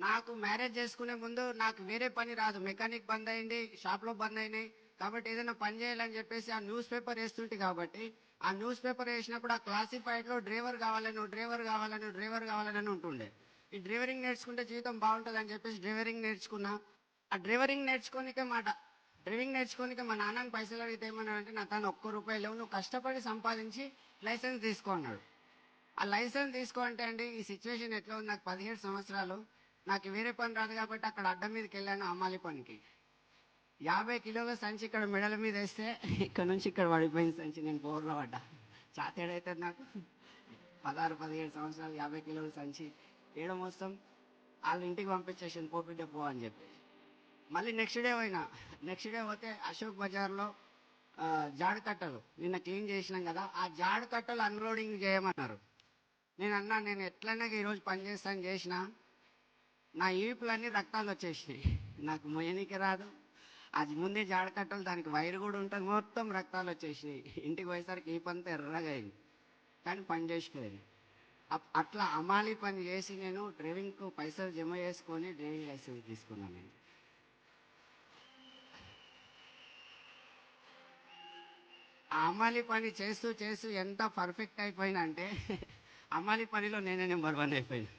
నాకు మ్యారేజ్ చేసుకునే ముందు నాకు వేరే పని రాదు. మెకానిక్ బంద్ అయింది, షాప్లో బంద్ అయినాయి. కాబట్టి ఏదైనా పని చేయాలని చెప్పేసి ఆ న్యూస్ పేపర్ వేస్తుంటే కాబట్టి ఆ న్యూస్ పేపర్ వేసినప్పుడు ఆ క్లాసిఫైడ్లో డ్రైవర్ కావాలని డ్రైవర్ కావాలని డ్రైవర్ కావాలని ఉంటుండే. ఈ డ్రైవరింగ్ నేర్చుకుంటే జీవితం బాగుంటుంది అని చెప్పేసి డ్రైవరింగ్ నేర్చుకున్నా. ఆ డ్రైవింగ్ నేర్చుకోనికే మా నాన్నని పైసలు అడిగితే ఏమన్నాడంటే, నా తను ₹1 లేవు, నువ్వు కష్టపడి సంపాదించి లైసెన్స్ తీసుకో అన్నాడు. ఆ లైసెన్స్ తీసుకో అంటే అండి, ఈ సిచ్యువేషన్ ఎట్లా ఉంది, నాకు 17 సంవత్సరాలు, నాకు వేరే పని రాదు కాబట్టి అక్కడ అడ్డం మీదకి వెళ్ళాను అమ్మాలి పనికి. 50 కిలోల సంచి ఇక్కడ మెడల మీద వేస్తే ఇక్కడ నుంచి ఇక్కడ పడిపోయింది సంచి, నేను బోర్లో పడ్డా. చాతేడైతే నాకు 16, 17 సంవత్సరాలు 50 కిలోల సంచి ఏడ మోస్తాం. వాళ్ళ ఇంటికి పంపించేసాను, పోతుంటే పో అని చెప్పి. మళ్ళీ నెక్స్ట్ డే పోతే అశోక్ బజార్లో జాడు కట్టలు నిన్న క్లీన్ చేసినాం కదా, ఆ జాడు కట్టలు అన్లోడింగ్ చేయమన్నారు. నేను అన్నా, నేను ఎట్లయినా ఈరోజు పని చేస్తాను చేసిన, నా ఈపులన్నీ రక్తాలు వచ్చేసినాయి, నాకు మొయ్యనికి రాదు. అది ముందే జాడకట్టలు, దానికి వైరు కూడా ఉంటుంది, మొత్తం రక్తాలు వచ్చేసినాయి. ఇంటికి పోయేసరికి ఈ పంత ఎర్రగా అయింది, కానీ పని చేసిపోయింది. అట్లా అమాలి పని చేసి నేను డ్రైవింగ్కు పైసలు జమ చేసుకొని డ్రైవింగ్ లైసెన్స్ తీసుకున్నాను. నేను ఆ అమ్మాలి పని చేస్తూ చేస్తూ ఎంత పర్ఫెక్ట్ అయిపోయినా అంటే అమ్మాలి పనిలో నేనే నెంబర్ 1 అయిపోయాను.